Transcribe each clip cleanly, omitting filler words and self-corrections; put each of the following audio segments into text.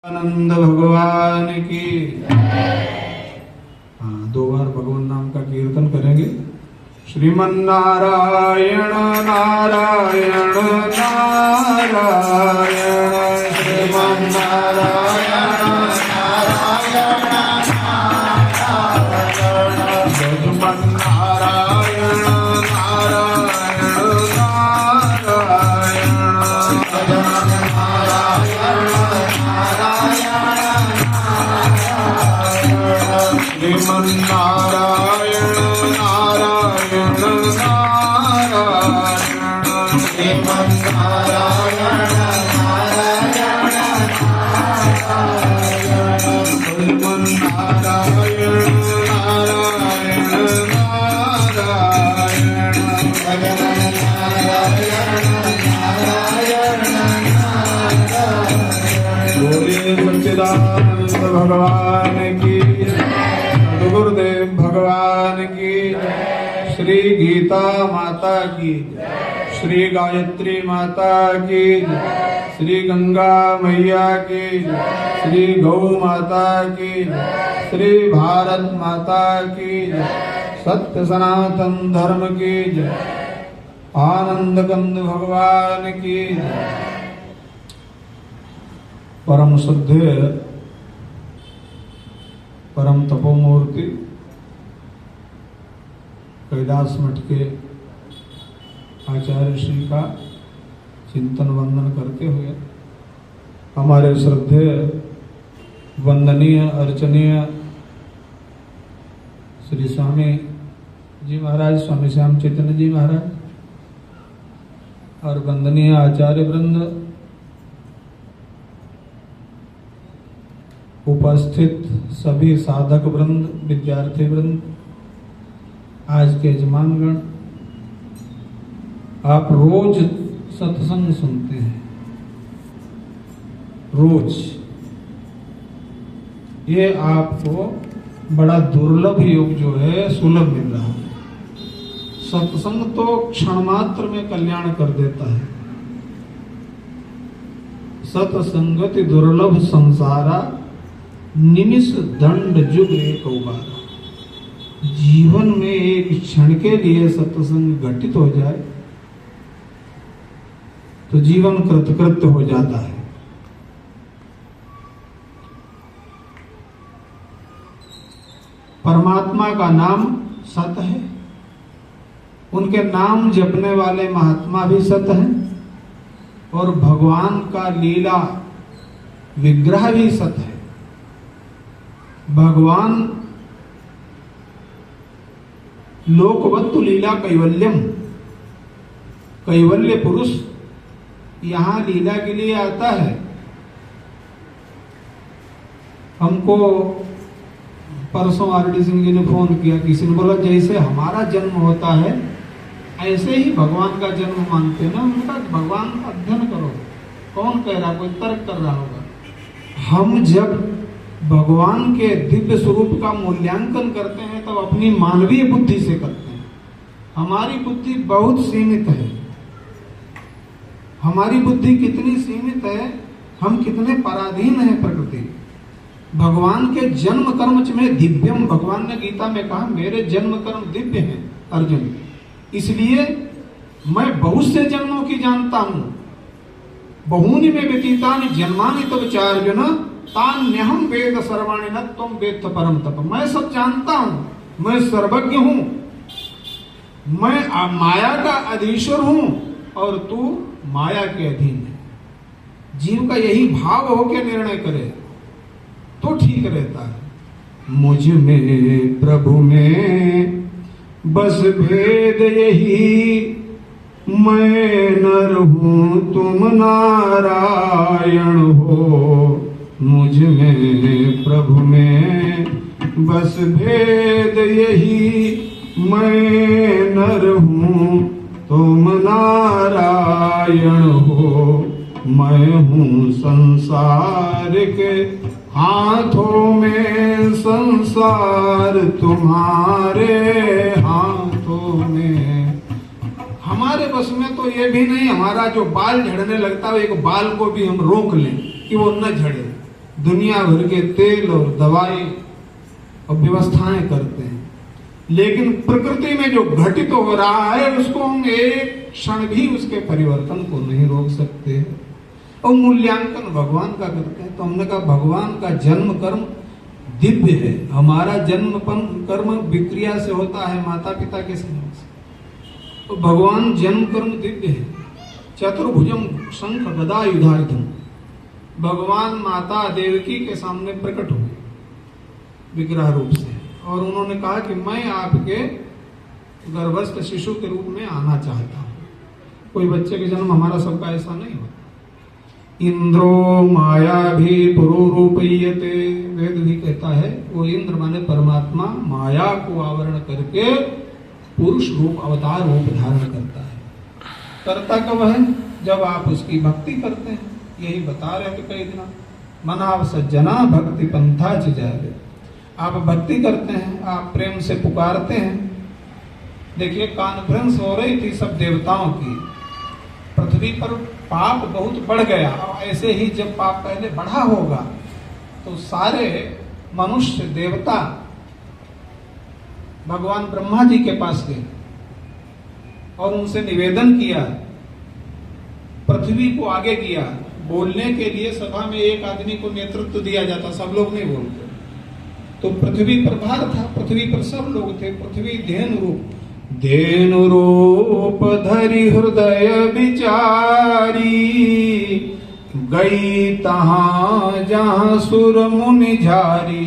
आनंद भगवान की। हाँ, 2 बार भगवान नाम का कीर्तन करेंगे। श्रीमन नारायण नारायण नारायण, श्रीमन नारायण नारायण नारायण, श्रीमन नारायण नारायण नारायण, श्रीमन नारायण नारायण नारायण, श्रीमन नारायण नारायण नारायण, श्रीमन नारायण नारायण नारायण, श्रीमन नारायण नारायण नारायण। बोलिए सच्चिदानंद भगवान की, गुरुदेव भगवान की, श्री गीता माता की, श्री गायत्री माता की, श्री गंगा मैया की, श्री गौ माता की, श्री भारत माता की, सत्य सनातन धर्म की, आनंद कंद भगवान की। परम श्रद्धेय परम तपोमूर्ति कैलाश मठ के आचार्य श्री का चिंतन वंदन करते हुए हमारे श्रद्धेय वंदनीय अर्चनीय श्री स्वामी जी महाराज, स्वामी श्याम चैतन्य जी महाराज और वंदनीय आचार्य वृंद, उपस्थित सभी साधक वृंद, विद्यार्थी वृंद, आज के यजमानगण, आप रोज सत्संग सुनते हैं, रोज। ये आपको बड़ा दुर्लभ योग जो है सुलभ मिल रहा है। सत्संग तो क्षण मात्र में कल्याण कर देता है। सत्संगति दुर्लभ संसारा, निमिष दंड जुग एक उबारा। जीवन में एक क्षण के लिए सत्संग घटित हो जाए तो जीवन कृतकृत्य हो जाता है। परमात्मा का नाम सत है, उनके नाम जपने वाले महात्मा भी सत हैं, और भगवान का लीला विग्रह भी सत है। भगवान लोकवत्तु लीला कैवल्यम, कैवल्य पुरुष यहां लीला के लिए आता है। हमको परसों आरडी सिंह जी ने फोन किया, किसी ने बोला जैसे हमारा जन्म होता है ऐसे ही भगवान का जन्म मानते हैं ना। उनका भगवान का अध्ययन करो। कौन कह रहा, कोई तर्क कर रहा होगा। हम जब भगवान के दिव्य स्वरूप का मूल्यांकन करते हैं तब अपनी मानवीय बुद्धि से करते हैं। हमारी बुद्धि बहुत सीमित है। हमारी बुद्धि कितनी सीमित है, हम कितने पराधीन हैं प्रकृति। भगवान के जन्म कर्म में दिव्यम, भगवान ने गीता में कहा मेरे जन्म कर्म दिव्य हैं अर्जुन, इसलिए मैं बहुत से जन्मों की जानता हूं। बहूनि में व्यतीतानि जन्मानि तव चार्जुन, तान्यहम वेद सर्वाणि न त्वं वेत्थ परम तप। मैं सब जानता हूं, मैं सर्वज्ञ हूं, मैं माया का अधीश्वर हूं और तू माया के अधीन है। जीव का यही भाव हो के निर्णय करे तो ठीक रहता है। मुझ में प्रभु में बस भेद यही, मैं नर हूं तुम नारायण हो। मुझ में प्रभु में बस भेद यही, मैं नर हूं तुम नारायण हो। मैं हूं संसार के हाथों में, संसार तुम्हारे हाथों में। हमारे बस में तो ये भी नहीं, हमारा जो बाल झड़ने लगता है एक बाल को भी हम रोक लें कि वो न झड़े, दुनिया भर के तेल और दवाई और व्यवस्थाएं करते हैं, लेकिन प्रकृति में जो घटित हो रहा है उसको हम एक क्षण भी उसके परिवर्तन को नहीं रोक सकते। और मूल्यांकन भगवान का करते हैं। तो हमने कहा भगवान का जन्म कर्म दिव्य है, हमारा जन्म कर्म विक्रिया से होता है, माता पिता के स्नेह से। तो भगवान जन्म कर्म दिव्य है। चतुर्भुजम शंख गदा युधायुधम, भगवान माता देवकी के सामने प्रकट हुए विग्रह रूप से, और उन्होंने कहा कि मैं आपके गर्भस्थ शिशु के रूप में आना चाहता हूँ। कोई बच्चे के जन्म हमारा सबका ऐसा नहीं होता। इंद्रो माया भी पुरोरूपयते, वेद भी कहता है वो इंद्र माने परमात्मा माया को आवरण करके पुरुष रूप अवतार रूप धारण करता है। करता कब है? जब आप उसकी भक्ति करते हैं। यही बता रहे थे कई दिन, मनाव सज्जना भक्ति पंथा जाए। आप भक्ति करते हैं, आप प्रेम से पुकारते हैं। देखिए कॉन्फ्रेंस हो रही थी सब देवताओं की, पृथ्वी पर पाप बहुत बढ़ गया। और ऐसे ही जब पाप पहले बढ़ा होगा तो सारे मनुष्य देवता भगवान ब्रह्मा जी के पास गए और उनसे निवेदन किया, पृथ्वी को आगे किया। बोलने के लिए सभा में एक आदमी को नेतृत्व दिया जाता, सब लोग नहीं बोलते। तो पृथ्वी पर भार था, पृथ्वी पर सब लोग थे। पृथ्वी धेनु रूप धरि हृदय विचारी, गई तहां जहां सुर मुनि झारी।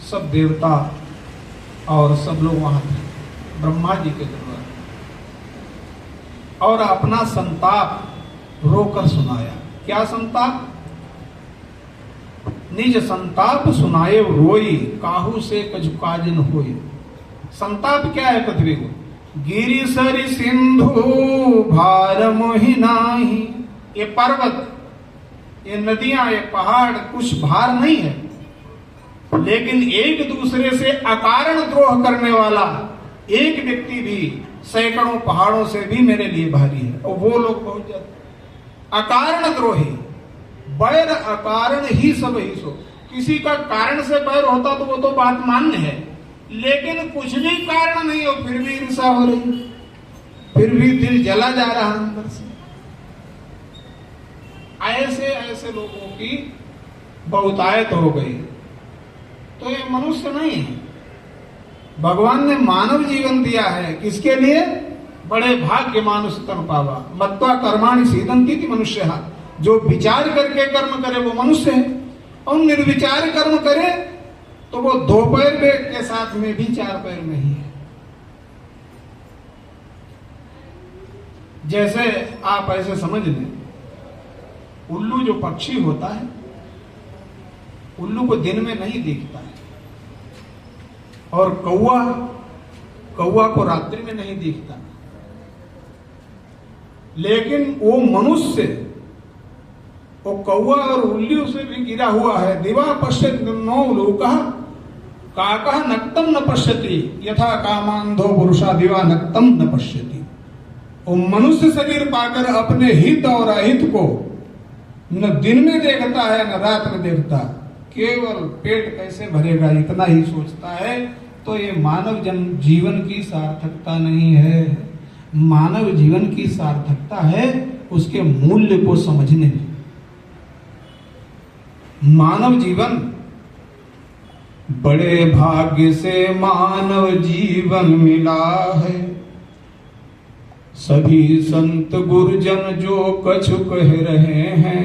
सब देवता और सब लोग वहां थे ब्रह्मा जी के दरबार, और अपना संताप रोकर सुनाया। क्या संताप? निज संताप सुनाए रोई, काहू से कछु काजन होई। संताप क्या है पृथ्वी को? गिरि सरि सिंधु भार मोहि नाही। ये पर्वत, ये नदियां, ये पहाड़ कुछ भार नहीं है, लेकिन एक दूसरे से अकारण द्रोह करने वाला एक व्यक्ति भी सैकड़ों पहाड़ों से भी मेरे लिए भारी है। और वो लोग बहुत ज्यादा अकारण द्रोही, बैर अकारण ही सब ही सो। किसी का कारण से बैर होता तो वो तो बात मान्य है, लेकिन कुछ भी कारण नहीं हो फिर भी ईर्षा हो रही, फिर भी दिल जला जा रहा अंदर से। ऐसे ऐसे लोगों की बहुतायत हो गई। तो ये मनुष्य नहीं है, भगवान ने मानव जीवन दिया है। किसके लिए? बड़े भाग्य मानुष तन पावा, मत्वा कर्माणि सीदंती मनुष्य। जो विचार करके कर्म करे वो मनुष्य है, और निर्विचार कर्म करे तो वो दो पैर के साथ में भी चार पैर में ही है। जैसे आप ऐसे समझ लें, उल्लू जो पक्षी होता है, उल्लू को दिन में नहीं दिखता है, और कौवा को रात्रि में नहीं दिखता, लेकिन वो मनुष्य, वो कौवा और उल्लू से भी गिरा हुआ है। दिवा पश्यति नो लोकः काकः नक्तम न पश्यति, यथा कामांधो पुरुषा दिवा नक्तम न पश्यति। वो मनुष्य शरीर पाकर अपने हित और अहित को न दिन में देखता है न रात में देखता, केवल पेट कैसे भरेगा इतना ही सोचता है। तो ये मानव जीवन की सार्थकता नहीं है। मानव जीवन की सार्थकता है उसके मूल्य को समझने में। मानव जीवन, बड़े भाग्य से मानव जीवन मिला है। सभी संत गुरुजन जो कछु कह रहे हैं,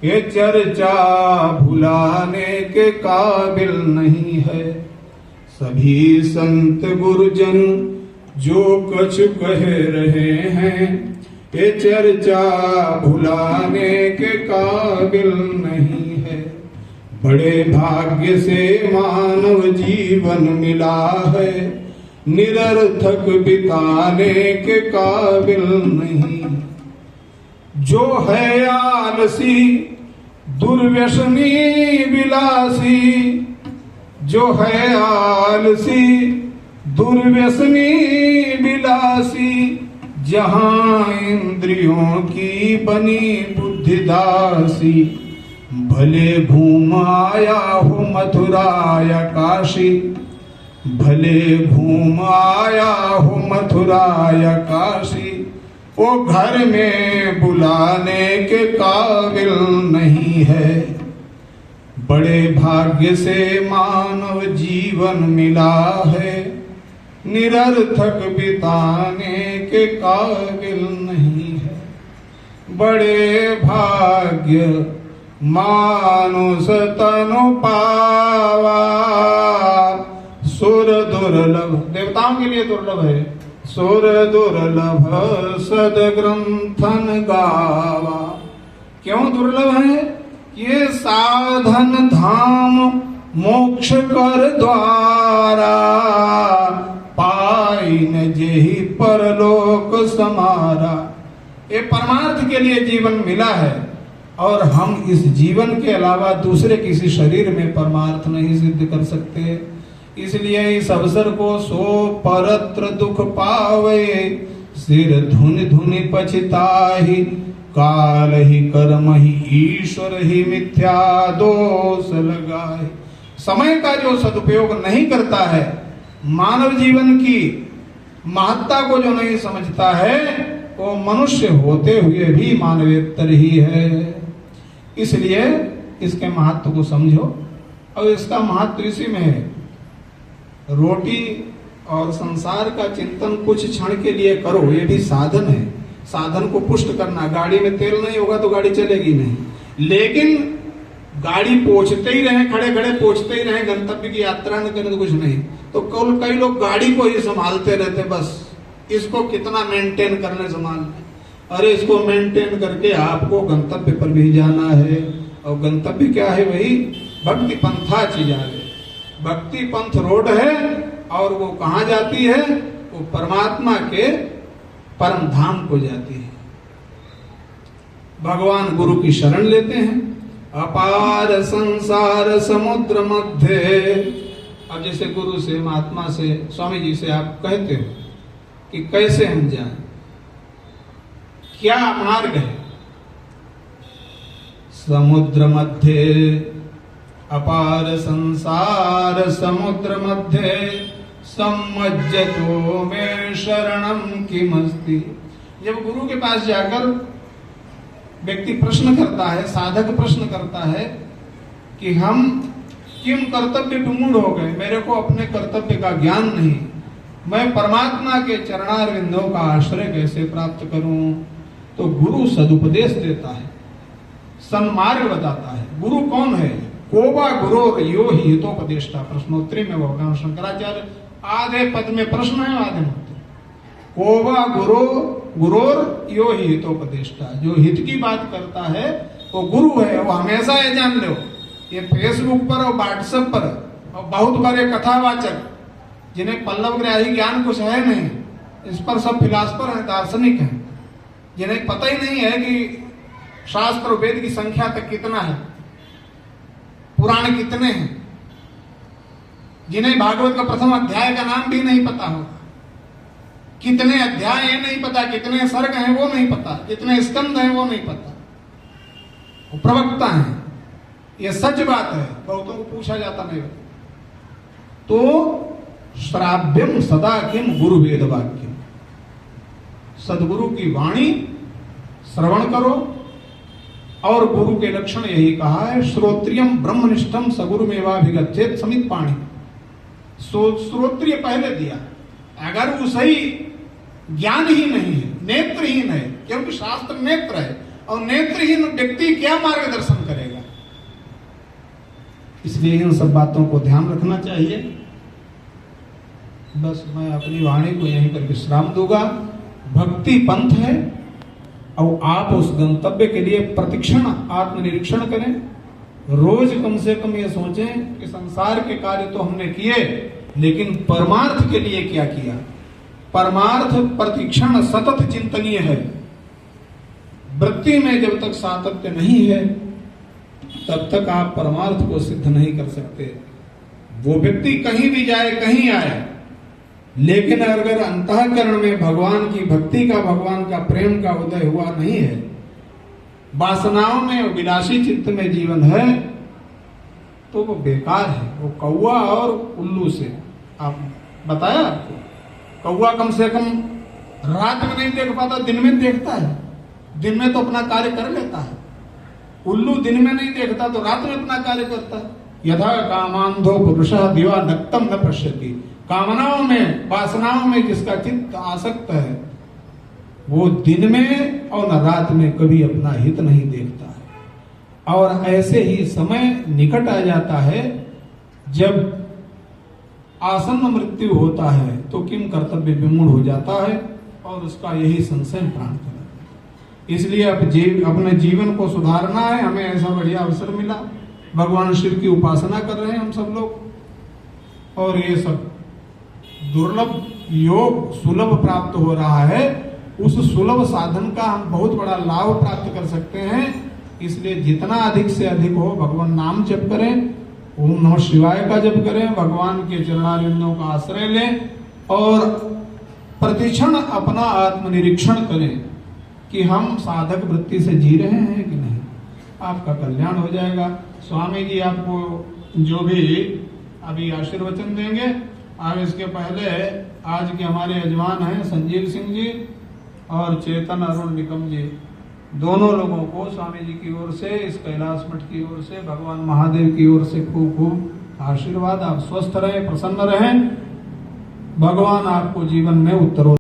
ये चर्चा भुलाने के काबिल नहीं है। सभी संत गुरुजन जो कछु कह रहे हैं, ये चर्चा भुलाने के काबिल नहीं है। बड़े भाग्य से मानव जीवन मिला है, निरर्थक बिताने के काबिल नहीं। जो है आलसी दुर्व्यसनी विलासी, जो है आलसी दुर्व्यसनी विलासी, जहां इंद्रियों की बनी बुद्धि दासी, भले घूम आया हो मथुरा या काशी, भले घूम आया हो मथुरा या काशी, वो घर में बुलाने के काबिल नहीं है। बड़े भाग्य से मानव जीवन मिला है, निरर्थक बिताने के काबिल नहीं है। बड़े भाग्य मानुष तनु पावा, सुर दुर्लभ, देवताओं के लिए दुर्लभ है, सुर दुर्लभ सदग्रंथन गावा। क्यों दुर्लभ है? ये साधन धाम मोक्ष कर द्वारा, पाई न जेहि परलोक समारा। ये परमार्थ के लिए जीवन मिला है और हम इस जीवन के अलावा दूसरे किसी शरीर में परमार्थ नहीं सिद्ध कर सकते। इसलिए इस अवसर को सो परत्र दुख पावे, सिर धुनि धुनि पछताहि, काल ही कर्म ही ईश्वर ही मिथ्या दोष लगाए। समय का जो सदुपयोग नहीं करता है, मानव जीवन की महत्ता को जो नहीं समझता है, वो मनुष्य होते हुए भी मानवेतर ही है। इसलिए इसके महत्व को समझो, और इसका महत्व इसी में है। रोटी और संसार का चिंतन कुछ क्षण के लिए करो, ये भी साधन है। साधन को पुष्ट करना, गाड़ी में तेल नहीं होगा तो गाड़ी चलेगी नहीं, लेकिन गाड़ी पहुंचते ही रहे, खड़े खड़े पहुंचते ही रहे, गंतव्य की यात्रा न करें तो कुछ नहीं। तो कई लोग गाड़ी को ही संभालते रहते, बस इसको कितना मेंटेन करने संभालना। अरे इसको मेंटेन करके आपको गंतव्य पर भी जाना है, और गंतव्य क्या है? वही भक्ति पंथा चीज है। भक्ति पंथ रोड है, और वो कहाँ जाती है? वो परमात्मा के परम धाम को जाती है। भगवान गुरु की शरण लेते हैं। अपार संसार समुद्र मध्य। अब जैसे गुरु से, महात्मा से, स्वामी जी से आप कहते हो कि कैसे हम जाएं, क्या मार्ग है? समुद्र मध्य, अपार संसार समुद्र मध्य, सम्मज्जतो में शरणम किमस्ति। जब गुरु के पास जाकर व्यक्ति प्रश्न करता है, साधक प्रश्न करता है कि हम किम कर्तव्य विमूढ़ हो गए, मेरे को अपने कर्तव्य का ज्ञान नहीं, मैं परमात्मा के चरणारविंदों का आश्रय कैसे प्राप्त करूं? तो गुरु सदुपदेश देता है, सन्मार्ग बताता है। गुरु कौन है? कोबा गुरोर यो ही हितोपदेष्टा। प्रश्नोत्तरी में भगवान शंकराचार्य आधे पद में प्रश्न है, आधे उत्तर। कोबा गुरोर यो ही हितोपदेष्टा, जो हित की बात करता है वो गुरु है। वो हमेशा ये जान लो, ये फेसबुक पर और व्हाट्सएप पर और बहुत बड़े कथावाचक जिन्हें पल्लवग्राही ज्ञान कुछ है नहीं, इस पर सब फिलासफर हैं, दार्शनिक हैं, जिन्हें पता ही नहीं है कि शास्त्र वेद की संख्या तक कितना है, पुराण कितने हैं, जिन्हें भागवत का प्रथम अध्याय का नाम भी नहीं पता होगा, कितने अध्याय है नहीं पता, कितने सर्ग हैं वो नहीं पता, कितने स्कंद हैं वो नहीं पता। वो प्रवक्ता हैं, ये सच बात है, बहुतों को पूछा जाता नहीं। तो श्राव्यम सदा किम गुरु वेद वाक्यम, सदगुरु की वाणी श्रवण करो। और गुरु के लक्षण यही कहा है, श्रोत्रियम ब्रह्मनिष्ठम सगुरुमेवाभिगच्छेत समित पाणी। श्रोत्रिय पहले दिया, अगर वो सही ज्ञान ही नहीं है, नेत्रहीन है, क्योंकि शास्त्र नेत्र है, और नेत्रहीन व्यक्ति क्या मार्गदर्शन करेगा? इसलिए इन सब बातों को ध्यान रखना चाहिए। बस मैं अपनी वाणी को यहीं पर विश्राम दूंगा। भक्ति पंथ है, और आप उस गंतव्य के लिए प्रतिक्षण आत्मनिरीक्षण करें। रोज कम से कम ये सोचें कि संसार के कार्य तो हमने किए, लेकिन परमार्थ के लिए क्या किया। परमार्थ प्रतिक्षण सतत चिंतनीय है। वृत्ति में जब तक सातत्य नहीं है, तब तक आप परमार्थ को सिद्ध नहीं कर सकते। वो व्यक्ति कहीं भी जाए, कहीं आए, लेकिन अगर अंतःकरण में भगवान की भक्ति का, भगवान का प्रेम का उदय हुआ नहीं है, वासनाओं में, विलासी चित्त में जीवन है तो वो बेकार है। वो कौवा और उल्लू से आप बताया आपको, कौवा कम से कम रात में नहीं देख पाता, दिन में देखता है, दिन में तो अपना कार्य कर लेता है। उल्लू दिन में नहीं देखता तो रात में अपना कार्य करता है। यथा कामांधो पुरुषः दिवा नक्तम न पश्यति, कामनाओं में, वासनाओं में जिसका चित्त आसक्त है वो दिन में और न रात में कभी अपना हित नहीं देखता है। और ऐसे ही समय निकट आ जाता है जब आसन्न मृत्यु होता है तो किम कर्तव्य विमूढ़ हो जाता है और उसका यही संशय प्राण कर। इसलिए अपने जीवन को सुधारना है। हमें ऐसा बढ़िया अवसर मिला, भगवान शिव की उपासना कर रहे हैं हम सब लोग, और ये सब दुर्लभ योग सुलभ प्राप्त हो रहा है। उस सुलभ साधन का हम बहुत बड़ा लाभ प्राप्त कर सकते हैं। इसलिए जितना अधिक से अधिक हो भगवान नाम जप करें, ओम नमः शिवाय का जप करें, भगवान के चरणारविंदों का आश्रय लें और प्रतिक्षण अपना आत्मनिरीक्षण करें कि हम साधक वृत्ति से जी रहे हैं कि नहीं। आपका कल्याण हो जाएगा। स्वामी जी आपको जो भी अभी आशीर्वचन देंगे। अब इसके पहले आज के हमारे यजमान हैं संजीव सिंह जी और चेतन अरुण निकम जी, दोनों लोगों को स्वामी जी की ओर से, इस कैलाश मठ की ओर से, भगवान महादेव की ओर से खूब खूब आशीर्वाद। आप स्वस्थ रहें, प्रसन्न रहें, भगवान आपको जीवन में उत्तरोत्तर